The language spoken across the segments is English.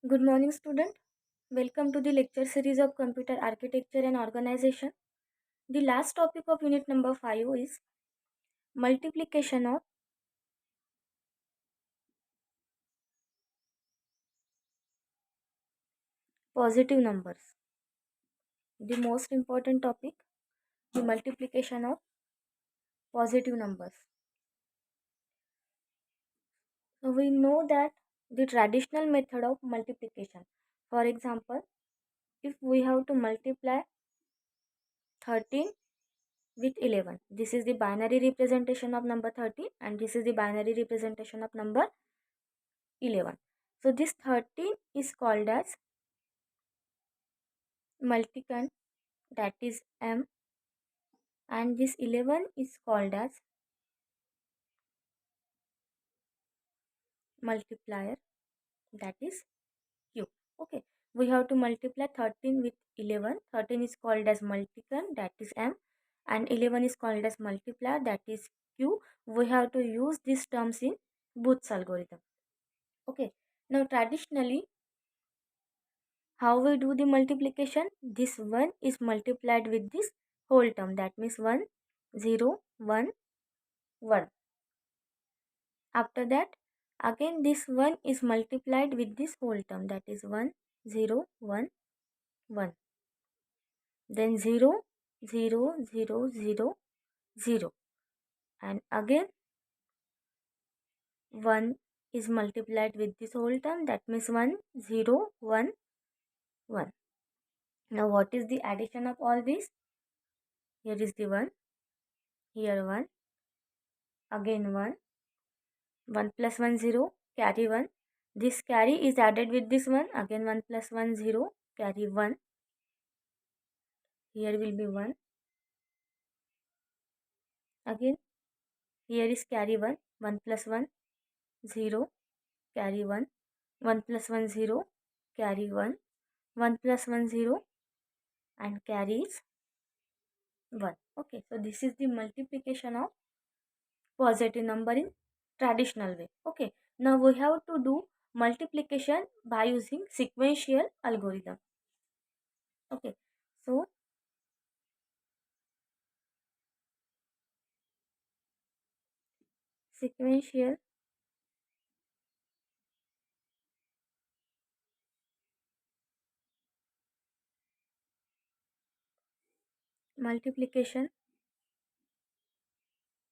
Good morning, student. Welcome to the lecture series of Computer Architecture and Organization. The last topic of unit number 5 is multiplication of positive numbers. The most important topic, the multiplication of positive numbers. So we know that the traditional method of multiplication. For example, if we have to multiply 13 with 11, this is the binary representation of number 13 and this is the binary representation of number 11. So this 13 is called as multicand, that is M, and this 11 is called as multiplier, that is Q. Okay, we have to multiply 13 with 11. 13 is called as multicand, that is M, and 11 is called as multiplier, that is Q. We have to use these terms in Booth's algorithm. Okay, now traditionally how we do the multiplication? This 1 is multiplied with this whole term, that means 1 0 1 1. After that, again this 1 is multiplied with this whole term, that is 1 0 1 1. Then 0 0 0 0 0. And again 1 is multiplied with this whole term, that means 1 0 1 1. Now what is the addition of all this? Here is the 1, here 1, again 1, 1 plus 1 0, carry 1. This carry is added with this 1, again 1 plus 1 0, carry 1. Here will be 1. Again here is carry 1, 1 plus 1 0, carry 1, 1 plus 1 0, carry 1, 1 plus 1 0, and carry is 1. Okay, so this is the multiplication of positive number in traditional way. Okay, now we have to do multiplication by using sequential algorithm. Okay, so sequential multiplication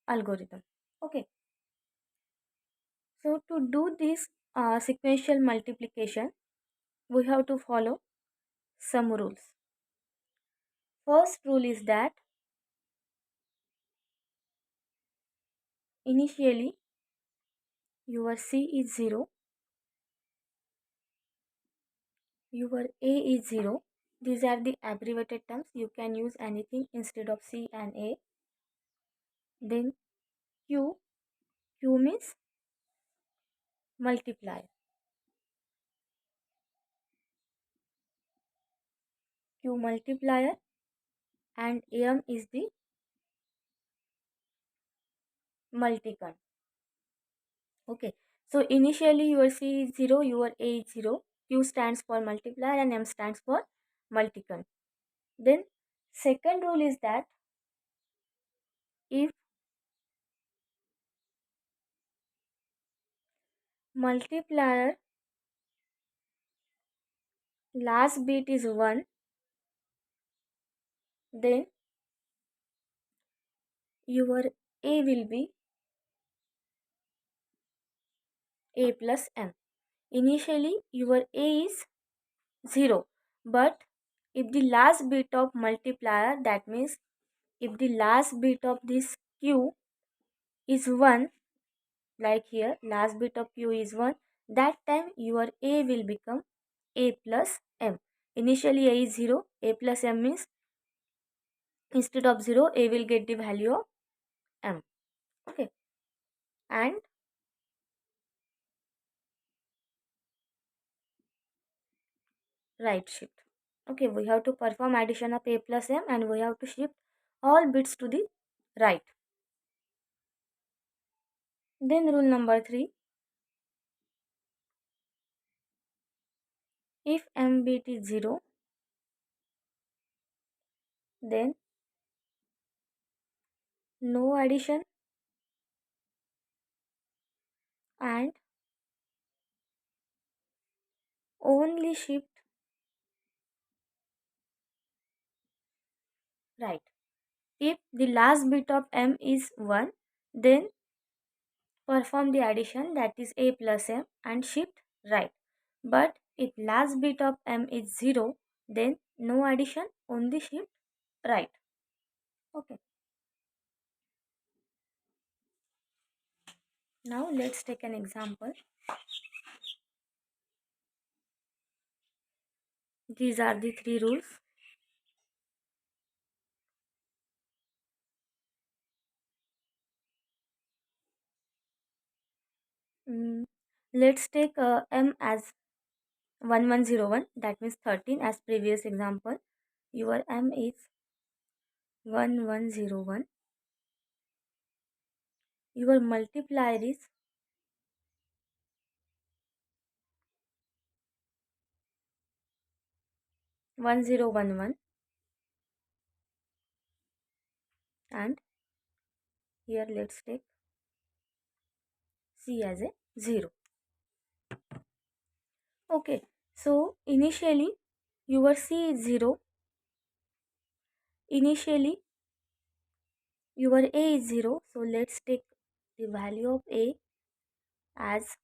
algorithm. Okay, so to do this sequential multiplication, we have to follow some rules. First rule is that initially your C is 0, your A is 0. These are the abbreviated terms. You can use anything instead of C and A. Then Q, Q means multiplier. Q multiplier, and M is the multicon. Okay, so initially your C is 0, your A is 0. Q stands for multiplier and M stands for multicon. Then second rule is that if multiplier last bit is 1, then your A will be A plus M. Initially your A is 0, but if the last bit of multiplier, that means if the last bit of this Q is 1, like here last bit of Q is 1, that time your A will become A plus M. Initially A is 0, A plus M means instead of 0 A will get the value of M. Okay, and right shift. Okay, we have to perform addition of A plus M and we have to shift all bits to the right. Then rule number 3, If m bit is 0, then no addition and only shift right. If the last bit of m is 1, then perform the addition, that is a plus m, and shift right. But if last bit of m is 0, then no addition, only shift right. Okay. Now let's take an example. These are the three rules. Let's take m as 1101, that means 13 as previous example. Your m is 1101. Your multiplier is 1011, and here let's take c as a 0. Okay, so initially your c is 0. Initially your a is 0. So let's take the value of a as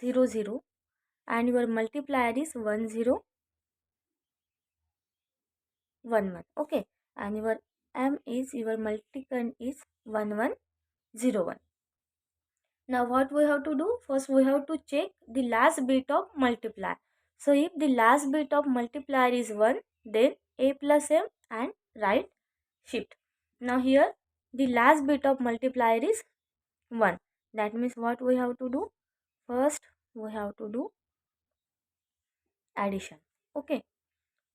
0 0, and your multiplier is 1011. Okay, and your m is, your multicand is 1101. Now what we have to do? First we have to check the last bit of multiplier. So if the last bit of multiplier is 1, then a plus m and right shift. Now here the last bit of multiplier is 1. That means what we have to do? First we have to do addition. Okay.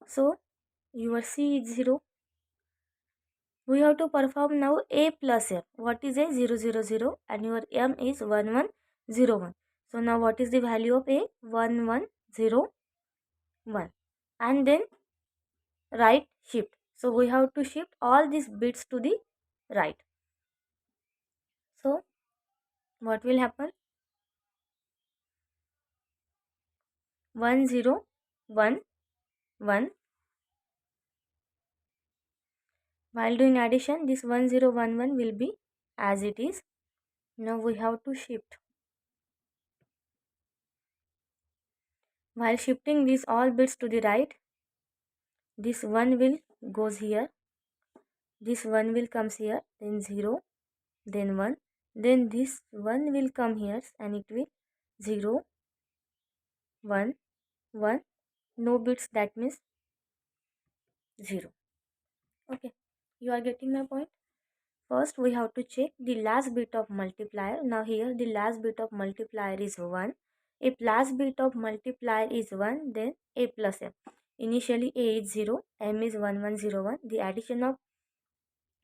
So your c is 0. We have to perform now a plus m. What is a? 0 0 0, and your m is 1101. So now what is the value of a? 1101. And then right shift. So we have to shift all these bits to the right. So what will happen? 1011. While doing addition, this 1011 will be as it is. Now we have to shift. While shifting these all bits to the right, this 1 will goes here, this 1 will comes here, then 0, then 1, then this 1 will come here and it will 0, 1, 1, no bits, that means 0. Okay, you are getting my point? First we have to check the last bit of multiplier. Now here the last bit of multiplier is 1. If last bit of multiplier is 1, then a plus m. Initially a is 0, m is 1101. The addition of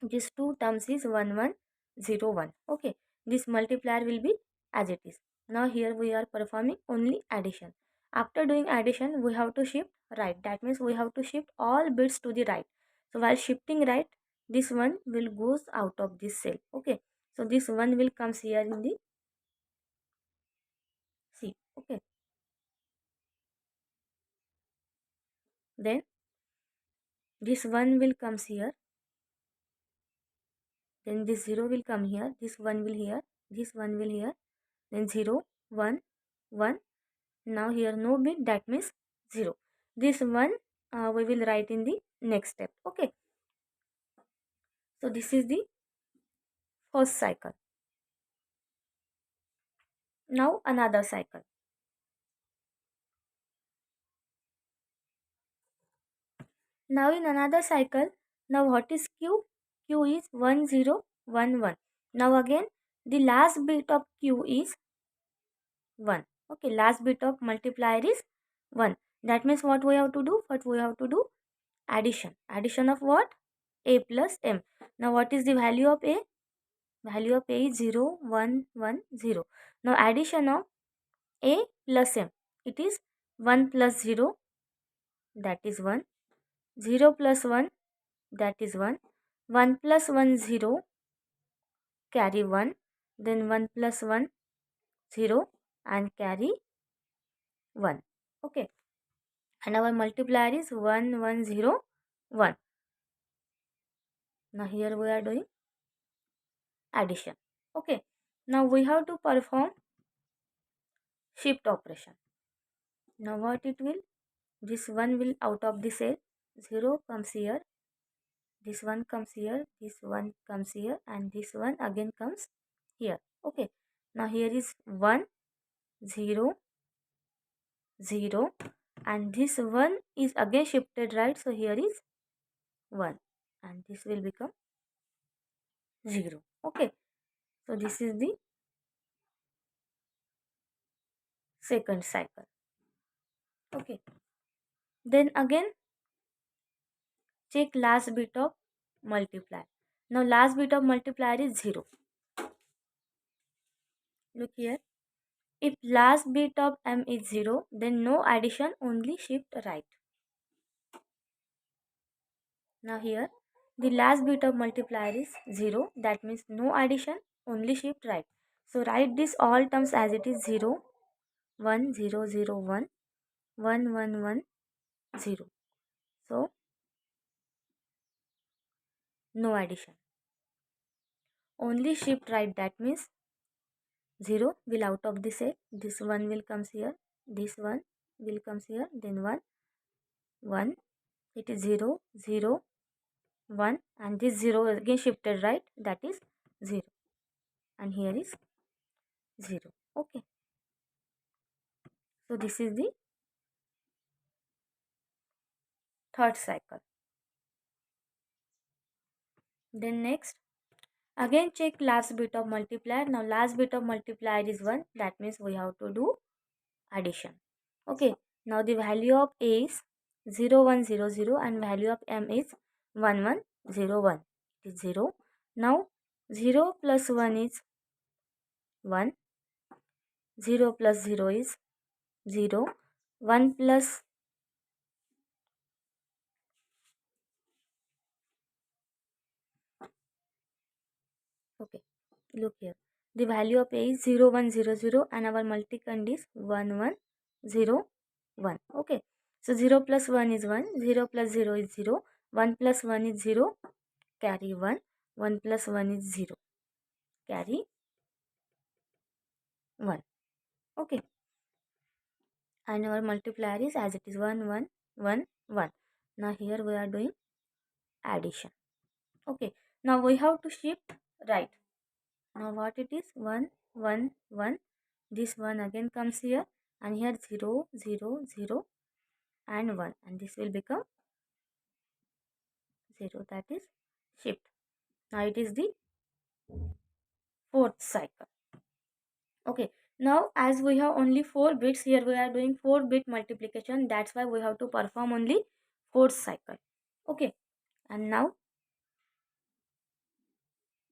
these two terms is 1101. Okay, this multiplier will be as it is. Now here we are performing only addition. After doing addition, we have to shift right. That means we have to shift all bits to the right. So while shifting right, this one will goes out of this cell. Okay, so this one will comes here in the C. Okay, then this one will comes here, then this 0 will come here, this one will here, this one will here, then 0 1 1. Now here no bit, that means 0. This one we will write in the next step. Okay, so this is the first cycle. Now another cycle. Now in another cycle, now what is q? Q is 1011. Now again the last bit of q is 1. Okay, last bit of multiplier is 1. That means what we have to do? What we have to do? Addition. Addition of what? A plus m. Now what is the value of a? Value of a is 0 1 1 0. Now addition of a plus m. it is 1 plus 0, that is 1. 0 plus 1, that is 1. 1 plus 1, 0, carry 1. Then 1 plus 1, 0, and carry 1. Okay. And our multiplier is 1, 1, 0, 1. Now here we are doing addition. Okay. Now we have to perform shift operation. Now what it will? This 1 will out of the cell. 0 comes here. This 1 comes here. This 1 comes here. And this 1 again comes here. Okay. Now here is 1, 0, 0. And this 1 is again shifted right. So here is 1. And this will become 0. Okay. So this is the second cycle. Okay. Then again check last bit of multiplier. Now last bit of multiplier is 0. Look here. If last bit of m is 0, then no addition, only shift right. Now here the last bit of multiplier is 0. That means no addition, only shift right. So write this all terms as it is 0, 1, 0, 0, 1, 1, 1, 1, 0. So no addition. Only shift right, that means 0 will out of the set. This 1 will comes here. This 1 will comes here. Then 1, 1. It is 0, 0, 1. And this 0 again shifted right. That is 0. And here is 0. Okay. So this is the third cycle. Then next. Again check last bit of multiplier. Now last bit of multiplier is 1. That means we have to do addition. Okay. Now the value of a is 0, 1, 0, 0 and value of m is 1, 1, 0, 1. It is 0. Now 0 plus 1 is 1. 0 plus 0 is 0. 1 plus okay. Look here. The value of a is 0, 1, 0, 0 and our multicond is 1, 1, 0, 1. Okay. So 0 plus 1 is 1. 0 plus 0 is 0. 1 plus 1 is 0. Carry 1. 1 plus 1 is 0. Carry 1. Okay. And our multiplier is as it is 1, 1, 1, 1. Now here we are doing addition. Okay. Now we have to shift right. Now what it is? 1, 1, 1. This 1 again comes here. And here 0, 0, 0 and 1. And this will become 0. That is shift. Now it is the fourth cycle. Okay. Now as we have only 4 bits, here we are doing 4-bit multiplication. That's why we have to perform only fourth cycle. Okay. And now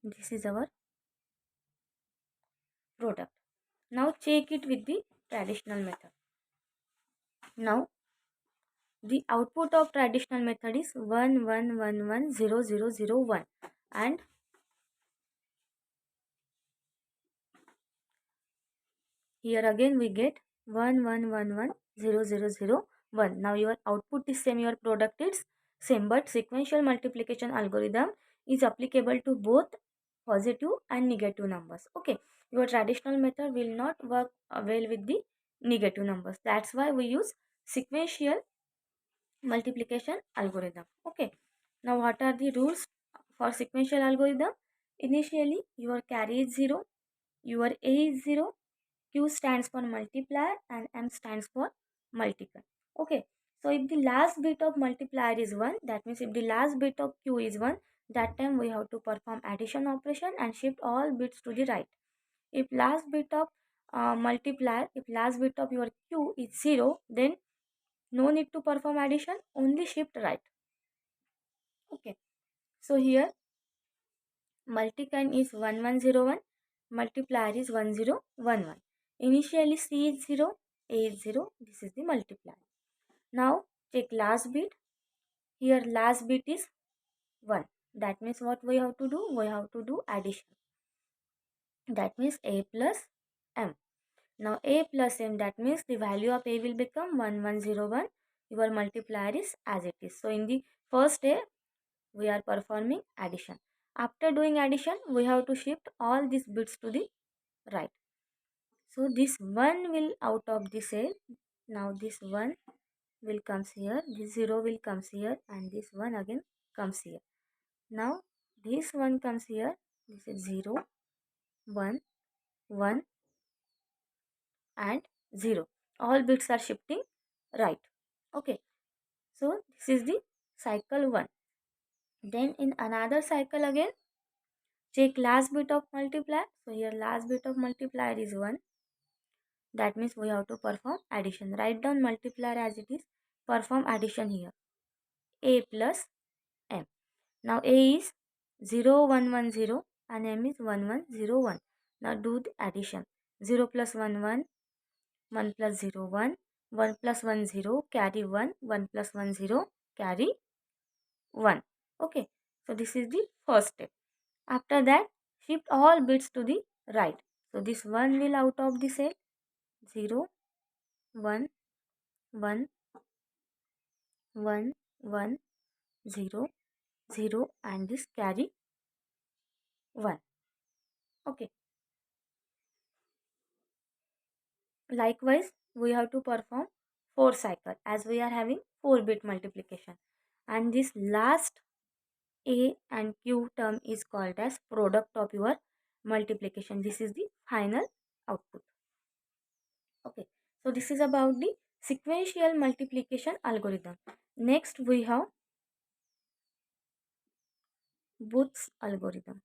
this is our product. Now check it with the traditional method. Now the output of traditional method is 1, 1, 1, 1, 0, 0, 0, 1. And here again we get 1, 1, 1, 1, 0, 0, 0, 1. Now your output is same, your product is same, but sequential multiplication algorithm is applicable to both positive and negative numbers. Okay, your traditional method will not work well with the negative numbers. That's why we use sequential multiplication algorithm. Okay, now what are the rules for sequential algorithm? Initially your carry is 0, your a is 0, q stands for multiplier and m stands for multiple. Okay, so if the last bit of multiplier is 1, that means if the last bit of q is 1, that time we have to perform addition operation and shift all bits to the right. If last bit of multiplier, if last bit of your q is 0, then no need to perform addition, only shift right. Okay, so here multikind is 1101, multiplier is 1011. Initially c is 0, A is 0. This is the multiplier. Now check last bit. Here last bit is 1. That means what we have to do? We have to do addition. That means A plus M. Now A plus M, that means the value of A will become 1101. Your multiplier is as it is. So in the first A, we are performing addition. After doing addition, we have to shift all these bits to the right. So this 1 will out of this A. Now this 1 will comes here, this 0 will comes here, and this 1 again comes here. Now this 1 comes here, this is 0, 1, 1 and 0. All bits are shifting right. Okay, so this is the cycle 1. Then in another cycle again, check last bit of multiplier. So here last bit of multiplier is 1. That means we have to perform addition. Write down multiplier as it is. Perform addition here. A plus M. Now A is 0, 1, 1, 0 and M is 1, 1, 0, 1. Now do the addition. 0 plus 1, 1. 1 plus 0, 1. 1 plus 1, 0. Carry 1. 1 plus 1, 0. Carry 1. Okay. So this is the first step. After that, shift all bits to the right. So this 1 will out of the cell. 0, 1, 1, 1, 1, 0, 0 and this carry 1. Okay. Likewise, we have to perform 4 cycle as we are having 4-bit multiplication. And this last A and Q term is called as product of your multiplication. This is the final output. Okay. So this is about the sequential multiplication algorithm. Next we have Booth's algorithm.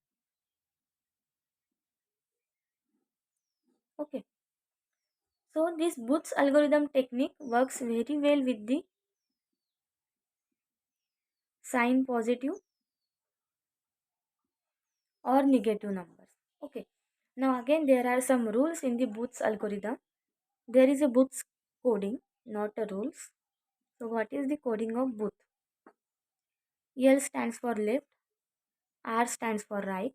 Okay. So this Booth's algorithm technique works very well with the sign positive or negative numbers. Okay. Now again there are some rules in the Booth's algorithm. There is a Booth's coding, not a rules. So what is the coding of Booth? L stands for left, R stands for right.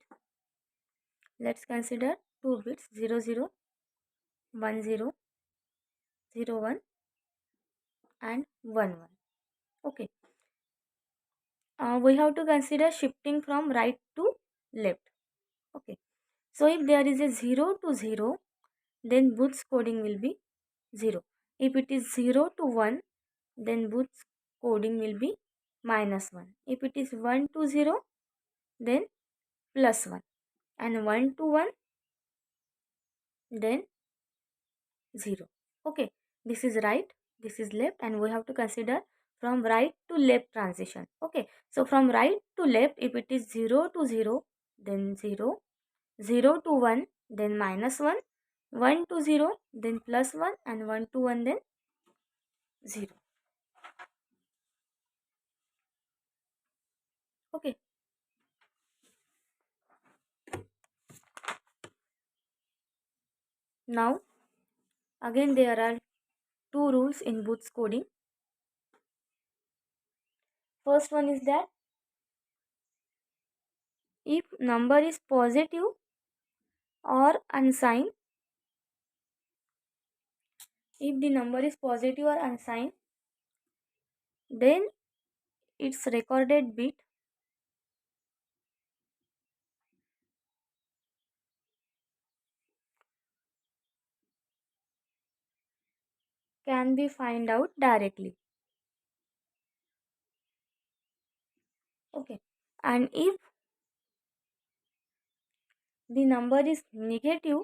Let's consider 2 bits 0, 0, 1, 0, 0, 1 and 1, 1. Okay. We have to consider shifting from right to left. Okay. So if there is a 0 to 0, then Booth's coding will be 0. If it is 0 to 1, then Booth's coding will be -1. If it is 1 to 0, then +1. And 1 to 1, then 0. Okay, this is right, this is left, and we have to consider from right to left transition. Okay, so from right to left, if it is 0 to 0, then 0, 0 to 1, then -1, 1 to 0, then +1, and 1 to 1, then 0. Okay. Now again there are two rules in Booth's coding. First one is that if number is positive or unsigned, if the number is positive or unsigned, then its recorded bit can be find out directly. Okay, and if the number is negative,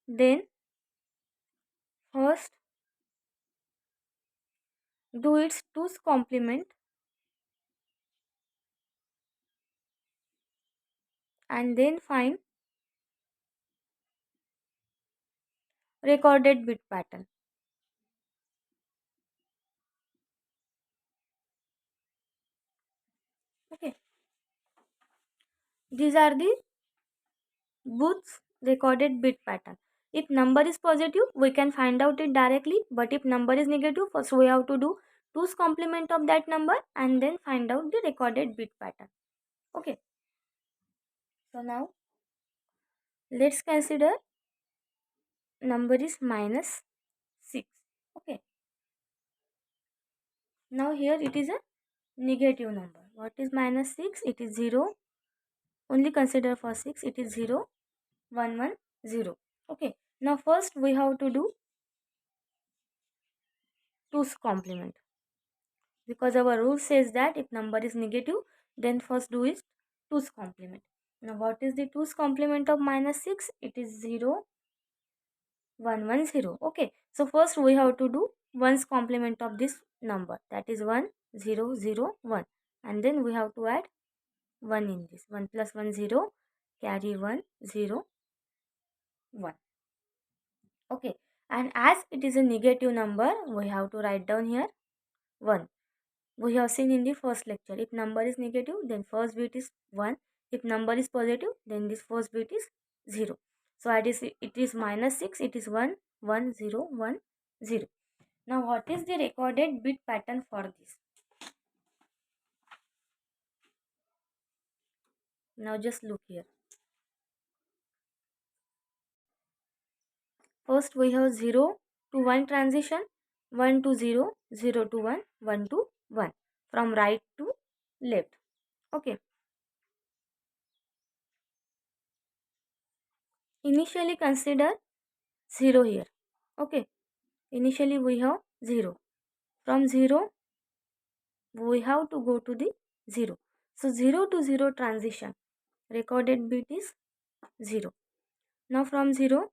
then first do its 2's complement and then find recorded bit pattern. Okay, these are the Booth's recorded bit pattern. If number is positive, we can find out it directly, but if number is negative, first we have to do 2's complement of that number and then find out the recorded bit pattern. Okay, so now let's consider number is minus 6. Okay, now here it is a negative number. What is minus 6? It is 0. Only consider for 6, it is 0, 1, 1, 0. Okay, now first we have to do 2's complement, because our rule says that if number is negative, then first do is 2's complement. Now what is the 2's complement of minus 6? It is 0, 1, 1, 0. Okay, so first we have to do 1's complement of this number, that is 1, 0, 0, 1, and then we have to add 1 in this. 1 plus 1, 0, carry 1, 0, 1. Okay, and as it is a negative number, we have to write down here 1. We have seen in the first lecture, if number is negative, then first bit is 1. If number is positive, then this first bit is 0. So it is minus 6, it is 1, 1, 0, 1, 0. Now what is the recorded bit pattern for this? Now just look here. First we have 0 to 1 transition, 1 to 0, 0 to 1, 1 to 1, from right to left. Okay. Initially consider 0 here. Okay. Initially we have 0. From 0 we have to go to the 0. So 0 to 0 transition, recorded bit is 0. Now from 0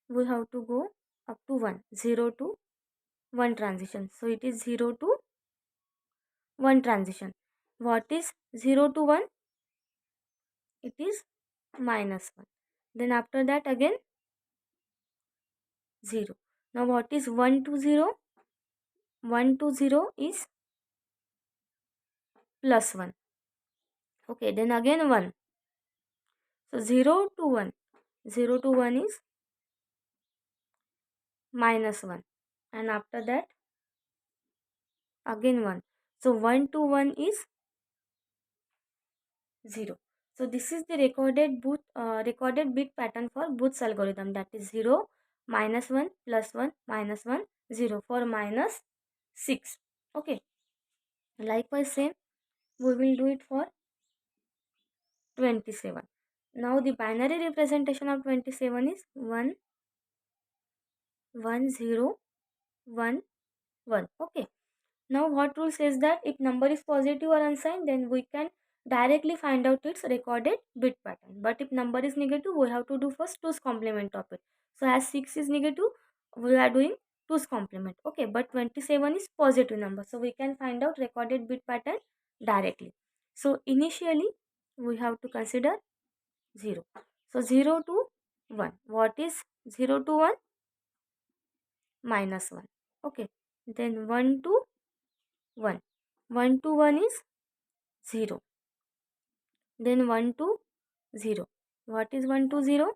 we have to go up to 1. 0 to 1 transition. So it is 0 to 1 transition. What is 0 to 1? It is minus 1. Then after that again 0. Now what is 1 to 0? 1 to 0 is plus 1. Okay, then again 1. So 0 to 1. 0 to 1 is minus 1. And after that again 1. So 1 to 1 is 0. So this is the recorded bit pattern for Booth's algorithm, that is 0, minus 1, plus 1, minus 1, 0 for minus 6. Okay. Likewise same we will do it for 27. Now the binary representation of 27 is 1, 1, 0, 1, 1. Okay. Now what rule says that if number is positive or unsigned, then we can directly find out its recorded bit pattern. But if number is negative, we have to do first 2's complement of it. So as 6 is negative, we are doing 2's complement. Okay, but 27 is positive number. So we can find out recorded bit pattern directly. So initially we have to consider 0. So 0 to 1. What is 0 to 1? Minus 1. Okay. Then 1 to 1. 1 to 1 is 0. Then 1 to 0. What is 1 to 0?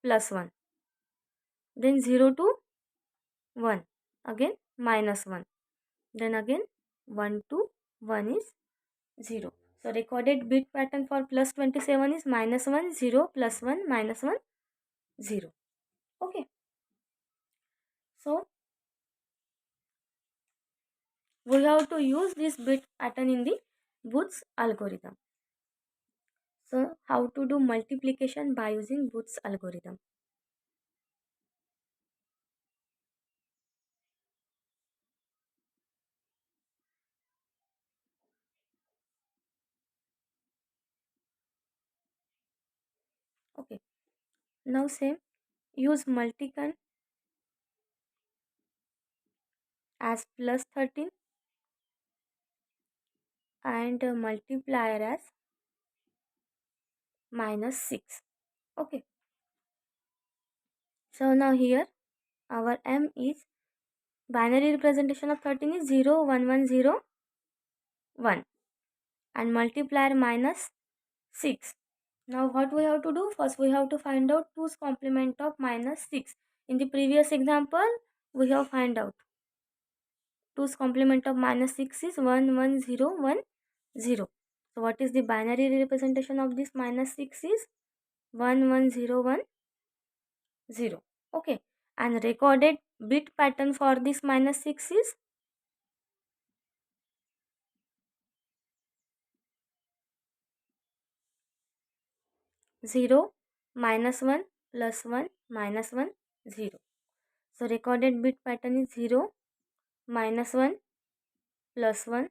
Plus 1. Then 0 to 1. Again minus 1. Then again 1 to 1 is 0. So recorded bit pattern for plus 27 is minus 1, 0, plus 1, minus 1, 0. Okay. So we have to use this bit pattern in the Booth's algorithm. So how to do multiplication by using Booth's algorithm? Okay. Now same, use multican as plus 13 and multiplier as minus 6. Okay. So now here our m is binary representation of 13 is 0, 1, 1, 0, 1 and multiplier minus 6. Now what we have to do? First we have to find out 2's complement of minus 6. In the previous example, we have find out 2's complement of minus 6 is 1, 1, 0, 1, 0. So what is the binary representation of this minus 6 is 1, 1, 0, 1, 0. Okay. And recorded bit pattern for this minus 6 is 0, minus 1, plus 1, minus 1, 0. So recorded bit pattern is 0, minus 1, plus 1,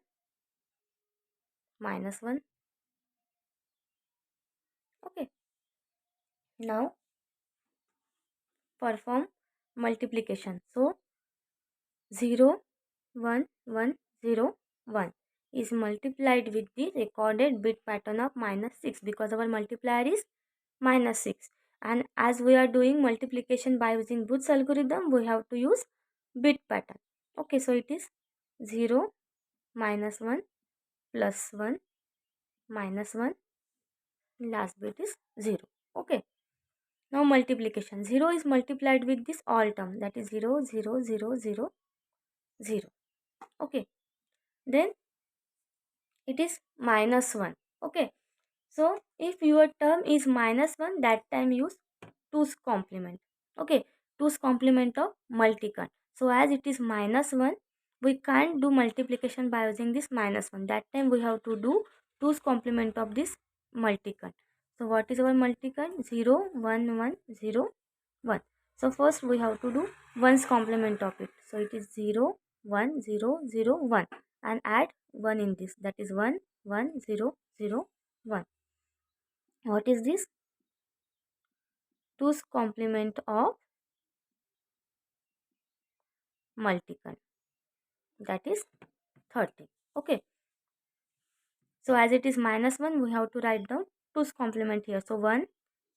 minus 1. Okay. Now perform multiplication. So 0, 1, 1, 0, 1 is multiplied with the recorded bit pattern of minus 6 because our multiplier is minus 6. And as we are doing multiplication by using Booth's algorithm, we have to use bit pattern. Okay, so it is 0, minus 1, plus 1, minus 1, last bit is 0. Okay. Now multiplication. 0 is multiplied with this all term, that is 0, 0, 0, 0, 0. Okay. Then it is minus 1. Okay. So if your term is minus 1, that time use 2's complement. Okay. 2's complement of multicon. So as it is minus 1, we can't do multiplication by using this minus 1. That time we have to do 2's complement of this multicon. So what is our multicon? 0, 1, 1, 0, 1. So first we have to do 1's complement of it. So it is 0, 1, 0, 0, 1 and add 1 in this, that is 1, 1, 0, 0, 1. What is this? 2's complement of multicon, that is 30. Okay. So as it is minus 1, we have to write down 2's complement here. So 1,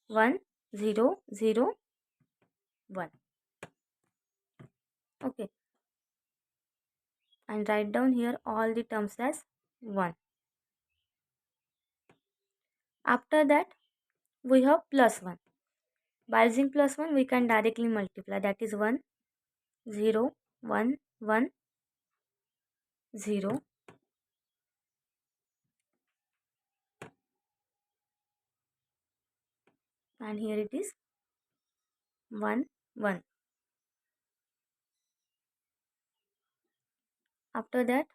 1, 0, 0, 1. Okay. And write down here all the terms as 1. After that, we have plus 1. By using plus 1, we can directly multiply. That is 1, 0, 1, 1, 0. And here it is 1, 1. After that,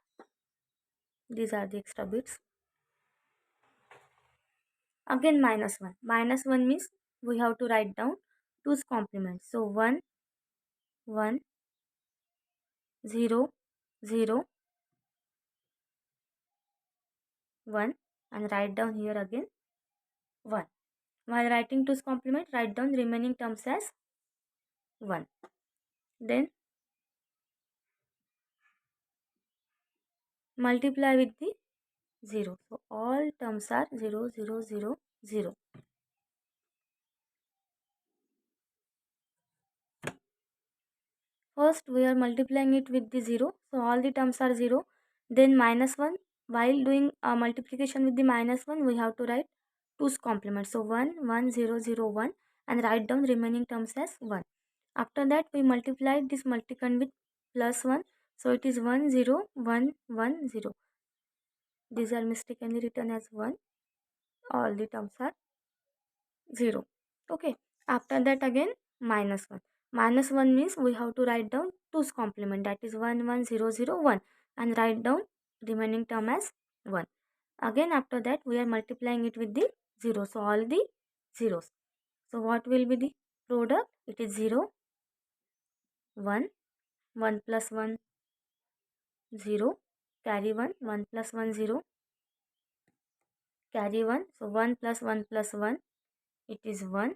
these are the extra bits. Again minus 1. Minus 1 means we have to write down 2's complement. So 1, 1, 0, 0, 1 and write down here again 1. While writing 2's complement, write down remaining terms as 1. Then multiply with the 0. So all terms are 0, 0, 0, 0. First we are multiplying it with the 0. So all the terms are 0. Then minus 1. While doing multiplication with the minus 1, we have to write 2's complement. So 1, 1, 0, 0, 1 and write down remaining terms as 1. After that we multiplied this multicon with plus 1. So it is 1, 0, 1, 1, 0. These are mistakenly written as 1. All the terms are 0. Okay. After that again minus 1. Minus 1 means we have to write down 2's complement, that is 1, 1, 0, 0, 1 and write down remaining term as 1. Again after that we are multiplying it with the 0. So all the zeros. So what will be the product? It is 0, 1, 1 plus 1, 0, carry 1, 1 plus 1, 0, carry 1. So 1 plus 1 plus 1, it is 1.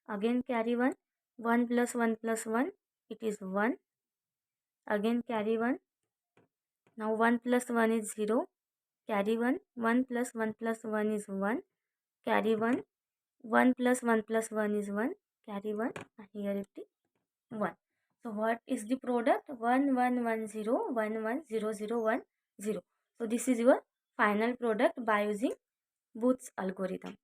Again carry 1, 1 plus 1 plus 1, it is 1. Again carry 1. Now 1 plus 1 is 0. Carry 1. 1 plus 1 plus 1 is 1. Carry 1. 1 plus 1 plus 1 is 1. Carry 1 and here it is 1. So what is the product? 1, 1, 1, 0, 1, 1, 0, 0, 1, 0. So this is your final product by using Booth's algorithm.